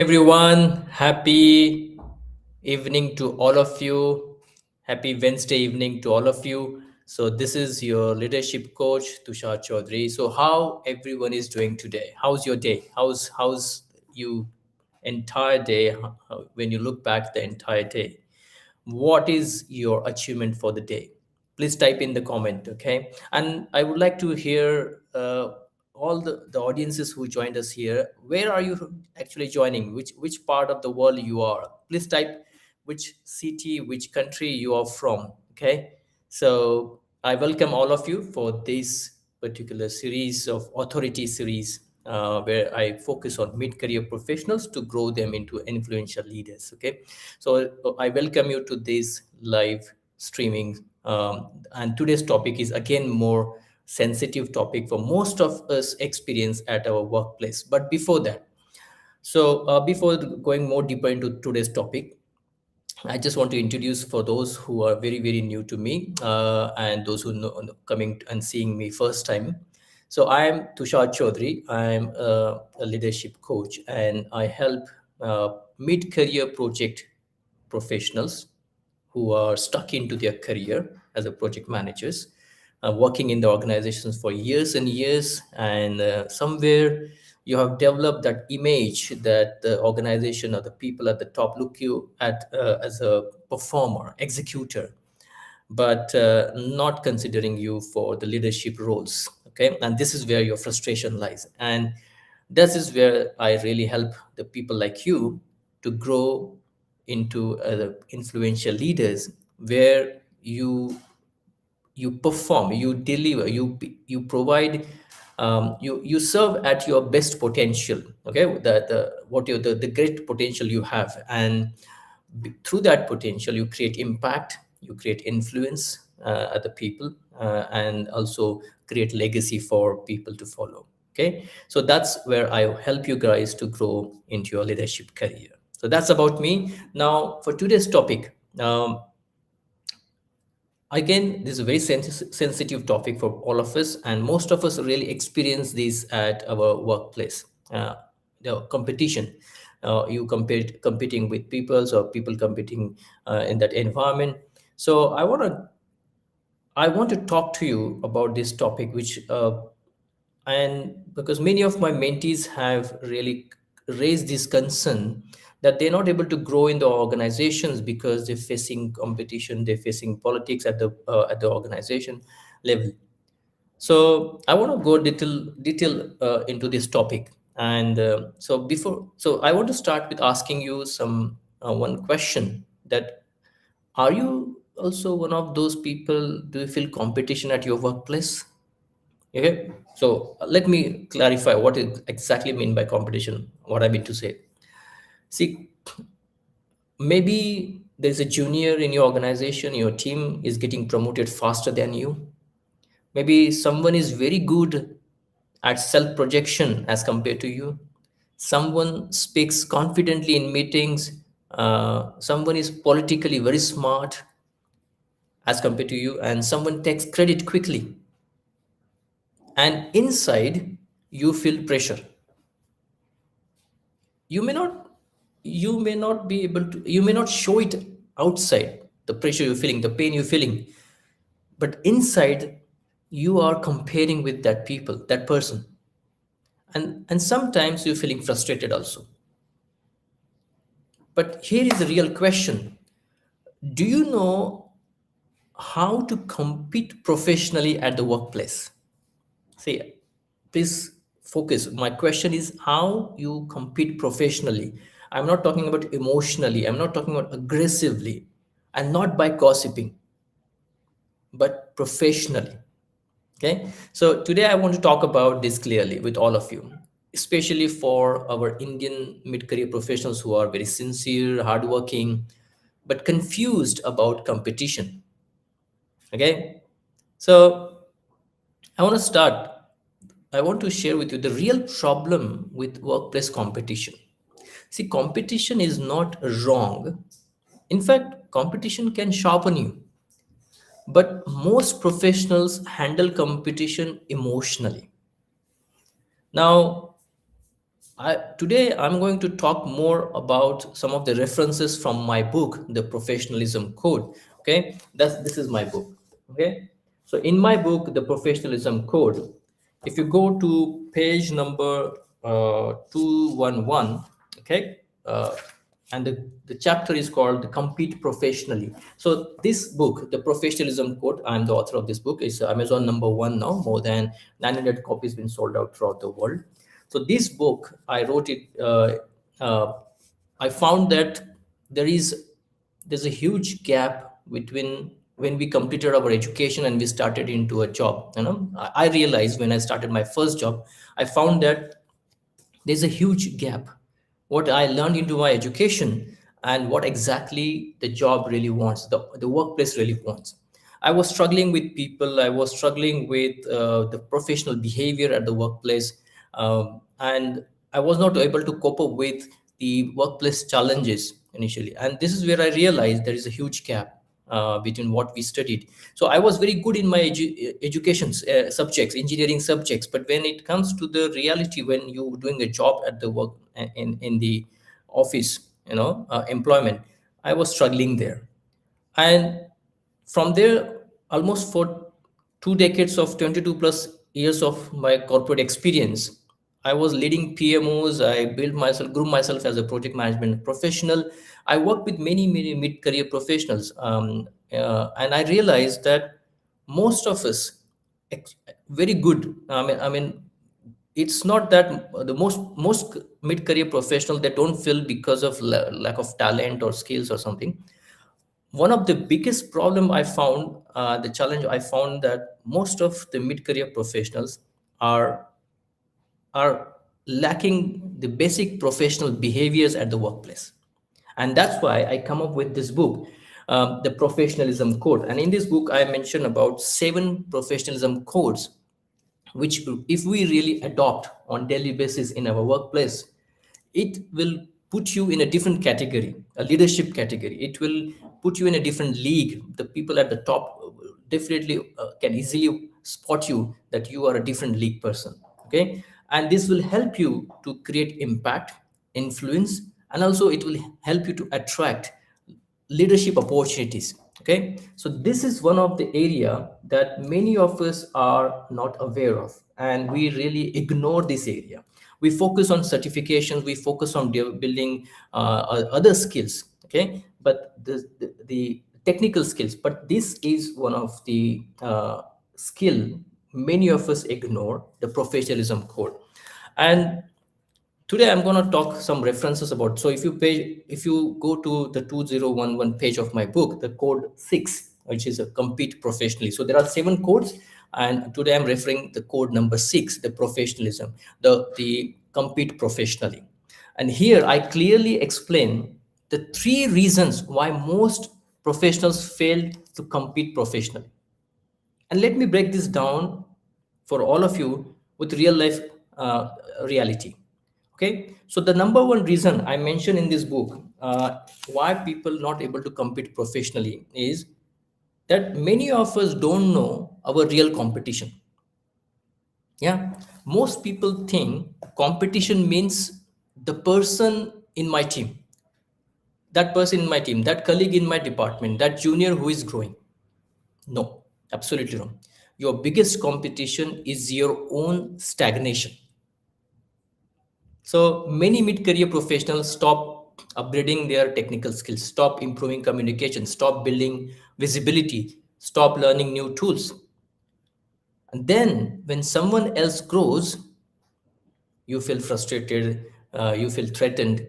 Everyone, happy evening to all of you. Happy Wednesday evening to all of you. So this is your leadership coach Tushar Chaudhary. So how everyone is doing today? How's your day? How's you entire day when you look back the entire day? What is your achievement for the day? Please type in the comment, okay? And I would like to hear all the audiences who joined us here. Where are you actually joining? Which part of the world you are? Please type which city, which country you are from, okay? So I welcome all of you for this particular series of authority series where I focus on mid-career professionals to grow them into influential leaders. Okay, so I welcome you to this live streaming, and today's topic is again more sensitive topic for most of us experience at our workplace. But before that, before going more deeper into today's topic, I just want to introduce for those who are very, very new to me and those who know coming and seeing me first time. So I am Tushar Chaudhary. I am a leadership coach and I help mid-career project professionals who are stuck into their career as a project managers, working in the organizations for years and years, and somewhere you have developed that image that the organization or the people at the top look you at as a performer, executor, but not considering you for the leadership roles. Okay, and this is where your frustration lies, and this is where I really help the people like you to grow into influential leaders, where you perform, you deliver, you provide, you serve at your best potential. Okay, the what you the great potential you have, and through that potential you create impact, you create influence at the people, and also create legacy for people to follow. Okay, so that's where I help you guys to grow into your leadership career. So that's about me. Now for today's topic, again, this is a very sensitive topic for all of us, and most of us really experience this at our workplace. The competition, you competing with people, or people competing in that environment. So I want to talk to you about this topic, which and because many of my mentees have really raised this concern that they're not able to grow in the organizations because they're facing competition, they're facing politics at the organization level. So I want to go detail into this topic, and so I want to start with asking you some one question: that are you also one of those people? Do you feel competition at your workplace? Okay, so let me clarify what it exactly mean by competition. What I mean to say, see, maybe there's a junior in your organization, your team is getting promoted faster than you. Maybe someone is very good at self projection as compared to you. Someone speaks confidently in meetings. Someone is politically very smart as compared to you, and someone takes credit quickly. And inside, you feel pressure. You may not, you may not be able to, you may not show it outside, the pressure you're feeling, the pain you're feeling, but inside, you are comparing with that people, that person, and sometimes you're feeling frustrated also. But here is the real question: do you know how to compete professionally at the workplace? See, please focus. My question is how you compete professionally. I'm not talking about emotionally, I'm not talking about aggressively, and not by gossiping, but professionally. Okay, so today I want to talk about this clearly with all of you, especially for our Indian mid-career professionals who are very sincere, hardworking, but confused about competition. Okay, so I want to start. I want to share with you the real problem with workplace competition. See, competition is not wrong. In fact, competition can sharpen you. But most professionals handle competition emotionally. Now, Today I'm going to talk more about some of the references from my book, The Professionalism Code. Okay, this is my book. Okay, so in my book, The Professionalism Code, if you go to page number 211, okay, and the chapter is called Compete Professionally. So this book, The Professionalism Code, I'm the author of this book. It's Amazon #1 now. More than 900 copies been sold out throughout the world. So this book, I wrote it. Uh, I found that there is there's a huge gap between when we completed our education and we started into a job. I realized when I started my first job, I found that there's a huge gap what I learned into my education and what exactly the job really wants, the workplace really wants. I was struggling with people, I was struggling with the professional behavior at the workplace, and I was not able to cope up with the workplace challenges initially. And this is where I realized there is a huge gap between what we studied. So I was very good in my education subjects, engineering subjects, but when it comes to the reality, when you're doing a job at the work in the office, employment, I was struggling there. And from there, almost for 2 decades of 22 plus years of my corporate experience, I was leading PMOs. I built myself, grew myself as a project management professional. I worked with many mid-career professionals, and I realized that most of us, ex- very good. It's not that the most mid-career professional, they don't feel because of lack of talent or skills or something. One of the biggest problem I found, the challenge I found, that most of the mid-career professionals are are lacking the basic professional behaviors at the workplace. And that's why I come up with this book, The Professionalism Code. And in this book, I mention about 7 professionalism codes, which if we really adopt on daily basis in our workplace, it will put you in a different category, a leadership category. It will put you in a different league. The people at the top definitely can easily spot you that you are a different league person. Okay, and this will help you to create impact, influence, and also it will help you to attract leadership opportunities. Okay, so this is one of the area that many of us are not aware of, and we really ignore this area. We focus on certifications, we focus on building other skills. Okay, but the technical skills, but this is one of the skill many of us ignore, the professionalism code. And today I'm going to talk some references about. So if you go to the 2011 page of my book, the code 6, which is a compete professionally. So there are 7 codes, and today I'm referring the code number 6, the professionalism, the compete professionally. And here I clearly explain the 3 reasons why most professionals fail to compete professionally. And let me break this down for all of you with real life uh, reality. Okay, so the number one reason I mentioned in this book, why people not able to compete professionally, is that many of us don't know our real competition. Yeah, most people think competition means the person in my team, that person in my team, that colleague in my department, that junior who is growing. No, absolutely wrong. Your biggest competition is your own stagnation. So many mid-career professionals stop upgrading their technical skills, stop improving communication, stop building visibility, stop learning new tools. And then when someone else grows, you feel frustrated, you feel threatened.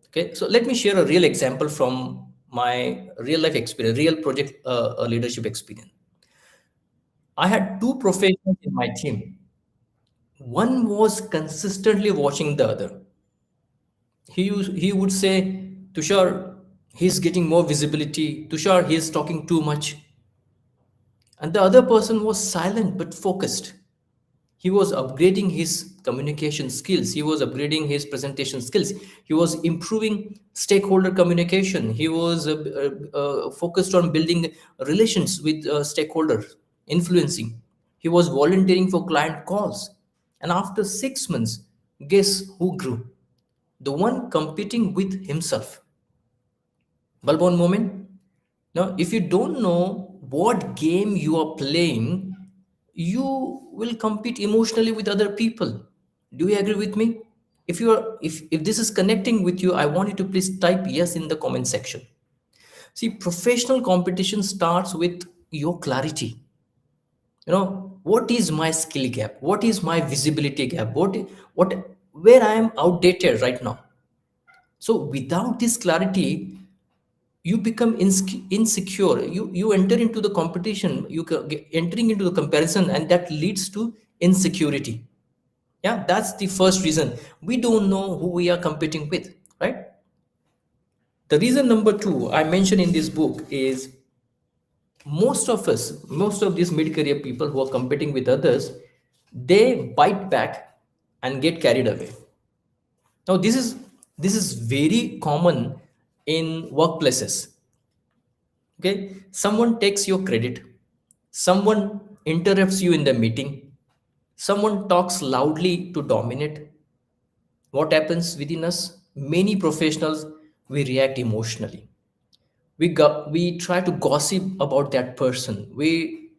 Okay, so let me share a real example from my real life experience, real project leadership experience. I had 2 professionals in my team. One was consistently watching the other. He would say, Tushar, he's getting more visibility. Tushar, he's talking too much. And the other person was silent but focused. He was upgrading his communication skills. He was upgrading his presentation skills. He was improving stakeholder communication. He was focused on building relations with stakeholders, influencing. He was volunteering for client calls. And after 6 months, Guess who grew? The one competing with himself. Bulb on moment. Now, if you don't know what game you are playing, you will compete emotionally with other people. Do you agree with me? If this is connecting with you, I want you to please type yes in the comment section. See, professional competition starts with your clarity. What is my skill gap? What is my visibility gap? What where I am outdated right now? So without this clarity, you become insecure. You enter into the competition, entering into the comparison, and that leads to insecurity. Yeah, that's the first reason. We don't know who we are competing with, right? The reason number two I mentioned in this book is, most of these mid-career people who are competing with others, they bite back and get carried away. Now this is very common in workplaces. Okay, someone takes your credit, someone interrupts you in the meeting, someone talks loudly to dominate. What happens within us? Many professionals, we react emotionally. We try to gossip about that person. We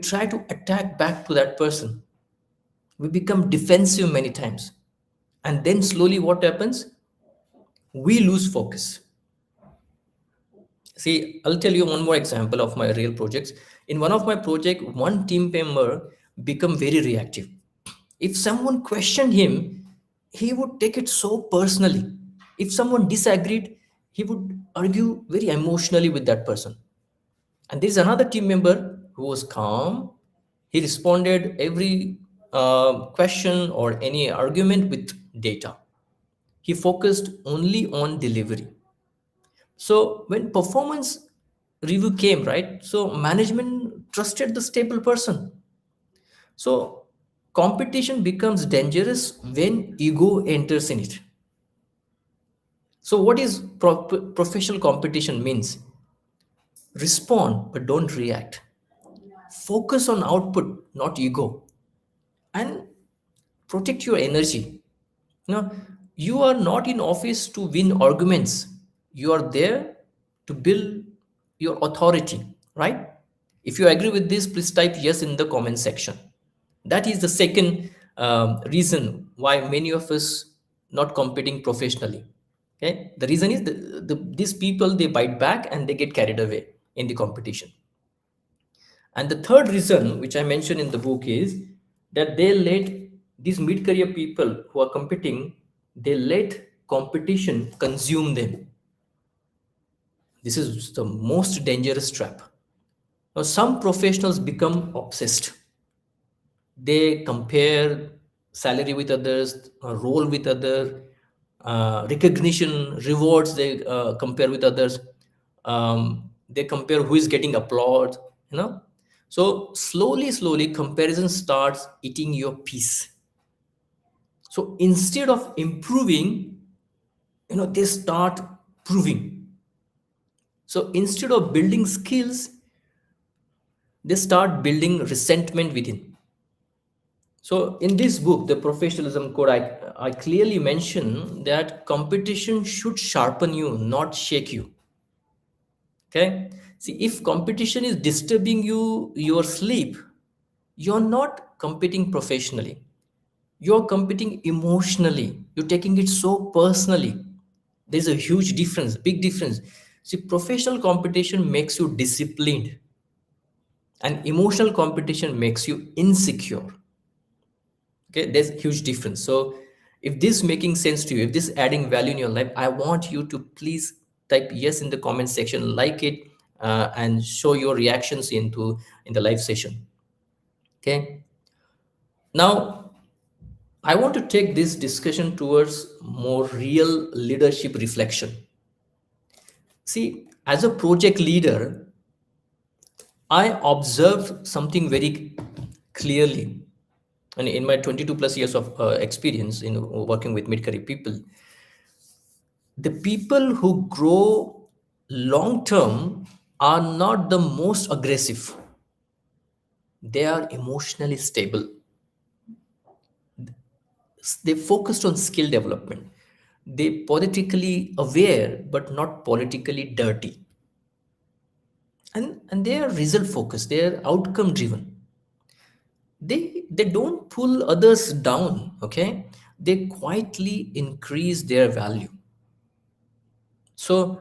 try to attack back to that person. We become defensive many times. And then slowly what happens? We lose focus. See, I'll tell you one more example of my real projects. In one of my project, one team member become very reactive. If someone questioned him, he would take it so personally. If someone disagreed, he would argue very emotionally with that person. And there's another team member who was calm. He responded every question or any argument with data. He focused only on delivery. So when performance review came, right? So management trusted the stable person. So competition becomes dangerous when ego enters in it. So what is professional competition means? Respond but don't react. Focus on output, not ego, and protect your energy. Now, you are not in office to win arguments. You are there to build your authority, right? If you agree with this, please type yes in the comment section. That is the second reason why many of us not competing professionally. Okay, the reason is these people, they bite back and they get carried away in the competition. And the third reason, which I mentioned in the book, is that they let these mid-career people who are competing, they let competition consume them. This is the most dangerous trap. Now, some professionals become obsessed. They compare salary with others, role with other, recognition, rewards. They compare with others. They compare who is getting applause. So slowly, comparison starts eating your peace. So instead of improving, they start proving. So instead of building skills, they start building resentment within. So in this book, the professionalism code, I clearly mention that competition should sharpen you, not shake you. Okay. See, if competition is disturbing your sleep, you're not competing professionally. You're competing emotionally. You're taking it so personally. There's a huge difference, big difference. See, professional competition makes you disciplined, and emotional competition makes you insecure. Okay, there's a huge difference. So if this making sense to you, if this adding value in your life, I want you to please type yes in the comment section, like it, and show your reactions in the live session. Okay, now I want to take this discussion towards more real leadership reflection. See, as a project leader, I observed something very clearly. And in my 22 plus years of experience in working with mid-career people, the people who grow long term are not the most aggressive. They are emotionally stable. They focused on skill development. They politically aware but not politically dirty. And they are result focused, they are outcome driven. They don't pull others down, okay? They quietly increase their value. So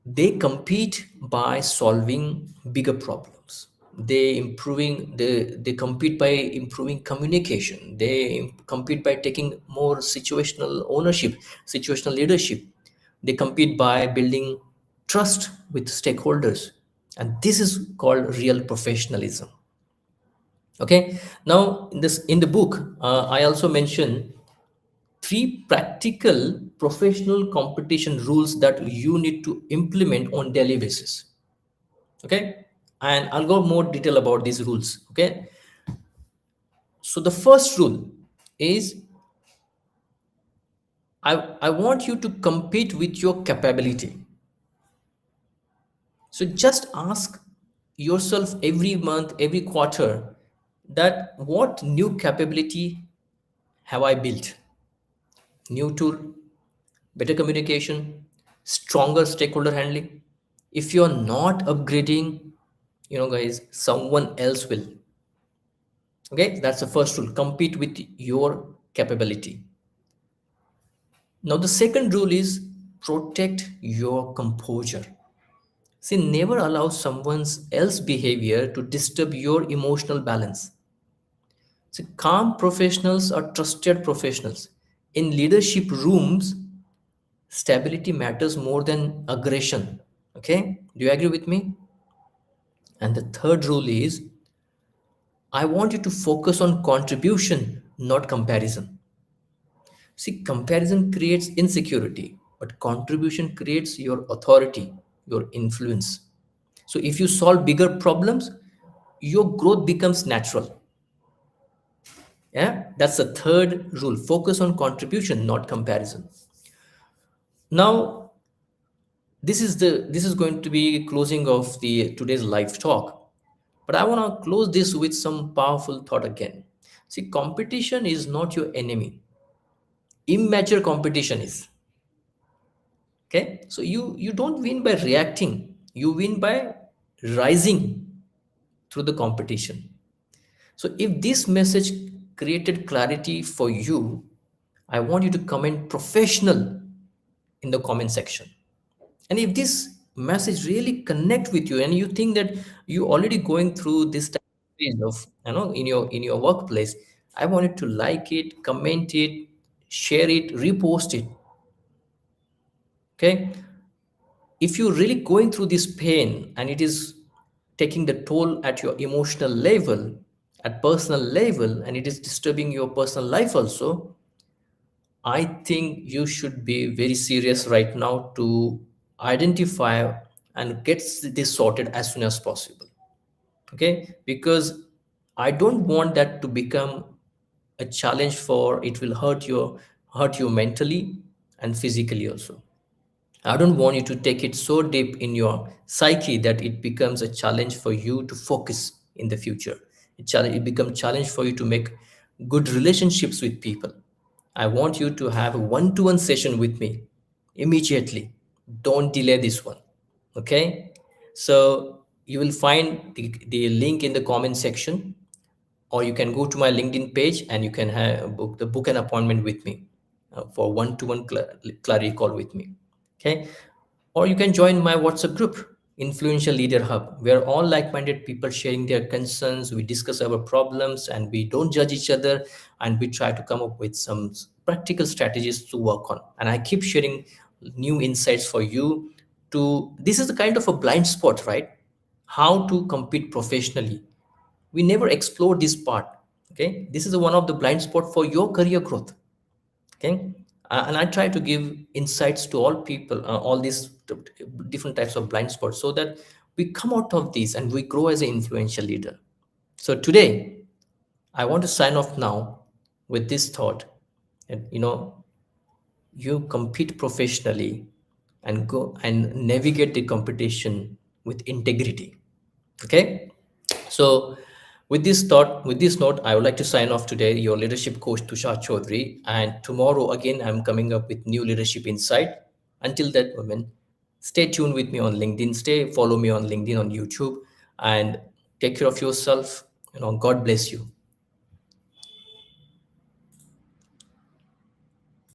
they compete by solving bigger problems. They compete by improving communication. They compete by taking more situational ownership, situational leadership. They compete by building trust with stakeholders, and this is called real professionalism. Okay, now in the book, I also mention three practical professional competition rules that you need to implement on daily basis. Okay, and I'll go more detail about these rules. Okay, so the first rule is, I want you to compete with your capability. So just ask yourself every month, every quarter, that what new capability have I built? New tool, better communication, stronger stakeholder handling. If you're not upgrading, guys, someone else will. Okay, that's the first rule. Compete with your capability. Now, the second rule is protect your composure. See, never allow someone else's behavior to disturb your emotional balance. See, calm professionals are trusted professionals. In leadership rooms, stability matters more than aggression. Okay, do you agree with me? And the third rule is, I want you to focus on contribution, not comparison. See, comparison creates insecurity, but contribution creates your authority, your influence. So if you solve bigger problems, your growth becomes natural. Yeah, that's the third rule. Focus on contribution, not comparison. Now, this is going to be closing of the today's live talk. But I want to close this with some powerful thought again. See, competition is not your enemy. Immature competition is. Okay? So you don't win by reacting. You win by rising through the competition. So if this message created clarity for you, I want you to comment professional in the comment section. And if this message really connect with you and you think that you already going through this type of phase of, in your workplace, I want you to like it, comment it, share it, repost it. Okay, if you're really going through this pain and it is taking the toll at your emotional level, at personal level, and it is disturbing your personal life also, I think you should be very serious right now to identify and get this sorted as soon as possible. Okay, because I don't want that to become a challenge, for it will hurt you mentally and physically also. I don't want you to take it so deep in your psyche that it becomes a challenge for you to focus in the future. It becomes challenge for you to make good relationships with people. I want you to have a one-to-one session with me immediately. Don't delay this one. Okay? So you will find the link in the comment section, or you can go to my LinkedIn page and you can book an appointment with me for one-to-one clarity call with me. Okay, or you can join my WhatsApp group, Influential Leader Hub. We are all like-minded people sharing their concerns. We discuss our problems and we don't judge each other, and we try to come up with some practical strategies to work on. And I keep sharing new insights for you. To this is the kind of a blind spot, right? How to compete professionally. We never explore this part. Okay, this is one of the blind spot for your career growth. Okay, and I try to give insights to all people, all these different types of blind spots, so that we come out of these and we grow as an influential leader. So today I want to sign off now with this thought, that you compete professionally and go and navigate the competition with integrity. Okay, so With this note, I would like to sign off today, your leadership coach Tushar Chaudhary. And tomorrow again, I'm coming up with new leadership insight. Until that moment, stay tuned with me on LinkedIn. Follow me on LinkedIn, on YouTube, and take care of yourself. God bless you.